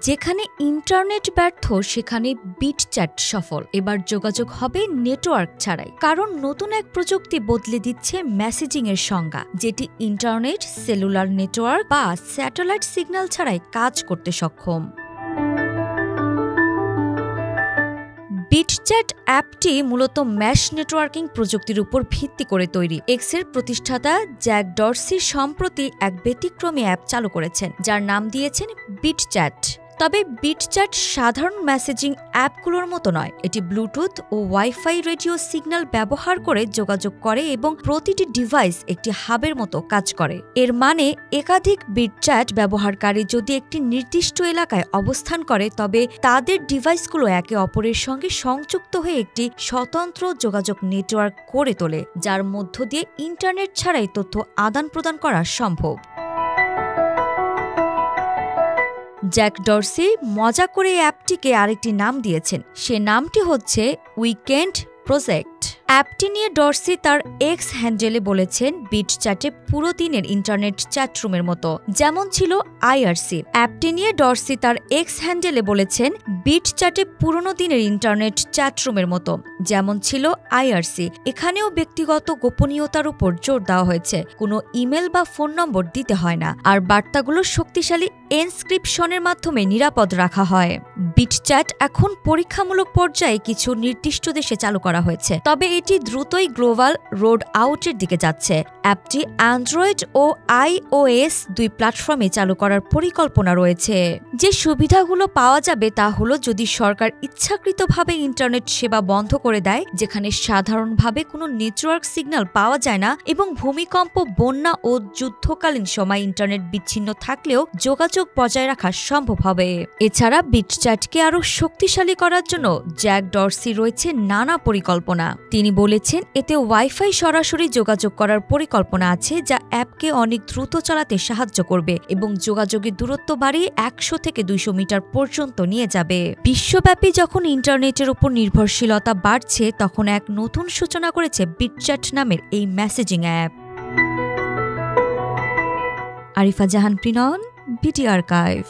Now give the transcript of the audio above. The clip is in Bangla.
যেখানে ইন্টারনেট ব্যর্থ সেখানে বিটচ্যাট সফল। এবার যোগাযোগ হবে নেটওয়ার্ক ছাড়াই, কারণ নতুন এক প্রযুক্তি বদলে দিচ্ছে মেসেজিং এর সংজ্ঞা, যেটি ইন্টারনেট, সেলুলার নেটওয়ার্ক বা স্যাটেলাইট সিগন্যাল ছাড়াই কাজ করতে সক্ষম। বিটচ্যাট অ্যাপটি মূলত ম্যাশ নেটওয়ার্কিং প্রযুক্তির উপর ভিত্তি করে তৈরি। এক্সের প্রতিষ্ঠাতা জ্যাক ডরসি সম্প্রতি এক ব্যতিক্রমী অ্যাপ চালু করেছেন, যার নাম দিয়েছেন বিটচ্যাট। তবে বিটচ্যাট সাধারণ মেসেজিং অ্যাপগুলোর মতো নয়। এটি ব্লুটুথ ও ওয়াইফাই রেডিও সিগন্যাল ব্যবহার করে যোগাযোগ করে এবং প্রতিটি ডিভাইস একটি হাবের মতো কাজ করে। এর মানে একাধিক বিটচ্যাট ব্যবহারকারী যদি একটি নির্দিষ্ট এলাকায় অবস্থান করে, তবে তাদের ডিভাইসগুলো একে অপরের সঙ্গে সংযুক্ত হয়ে একটি স্বতন্ত্র যোগাযোগ নেটওয়ার্ক করে তোলে, যার মধ্য দিয়ে ইন্টারনেট ছাড়াই তথ্য আদান প্রদান করা সম্ভব। জ্যাক ডরসি মজা করে এই অ্যাপটিকে আরেকটি নাম দিয়েছেন। সে নামটি হচ্ছে উইকেন্ড প্রজেক্ট। অ্যাপটি নিয়ে ডরসি তার এক্স হ্যান্ডেলে বলেছেন, বিটচ্যাটে পুরো দিনের ইন্টারনেট চ্যাটরুমের মতো, যেমন ছিল আইআরসি। অ্যাপটি নিয়ে ডরসি তার এক্স হ্যান্ডেলে বলেছেন, বিটচ্যাটে পুরনো দিনের ইন্টারনেট চ্যাটরুমের মতো, যেমন ছিল আইআরসি। এখানেও ব্যক্তিগত গোপনীয়তার উপর জোর দেওয়া হয়েছে। কোনো ইমেল বা ফোন নম্বর দিতে হয় না, আর বার্তাগুলো শক্তিশালী এনক্রিপশনের মাধ্যমে নিরাপদ রাখা হয়। বিটচ্যাট এখন পরীক্ষামূলক পর্যায়ে কিছু নির্দিষ্ট দেশে চালু করা হয়েছে, তবে এটি দ্রুতই গ্লোবাল রোড আউটের দিকে যাচ্ছে। অ্যাপটি অ্যান্ড্রয়েড ও আইওএস দুই প্ল্যাটফর্মে চালু করার পরিকল্পনা রয়েছে। যে সুবিধাগুলো পাওয়া যাবে তা হলো, যদি সরকার ইচ্ছাকৃতভাবে ইন্টারনেট সেবা বন্ধ করে দেয়, যেখানে সাধারণভাবে কোনো নেটওয়ার্ক সিগন্যাল পাওয়া যায় না, এবং ভূমিকম্প, বন্যা ও যুদ্ধকালীন সময় ইন্টারনেট বিচ্ছিন্ন থাকলেও যোগাযোগ বজায় রাখা সম্ভব হবে। এছাড়া বিটচ্যাটকে আরও শক্তিশালী করার জন্য জ্যাক ডরসি রয়েছে নানা পরিকল্পনা। তিনি বলেছেন, এতে ওয়াইফাই সরাসরি যোগাযোগ করার পরিকল্পনা আছে, যা অ্যাপকে অনেক দ্রুত চালাতে সাহায্য করবে এবং যোগাযোগের দূরত্ব বাড়িয়ে ১০০ থেকে ২০০ মিটার পর্যন্ত নিয়ে যাবে। বিশ্বব্যাপী যখন ইন্টারনেটের উপর নির্ভরশীলতা বাড়ছে, তখন এক নতুন সূচনা করেছে বিটচ্যাট নামের এই মেসেজিং অ্যাপ। আরিফা জাহান প্রিনন, বিটি আর্কাইভ।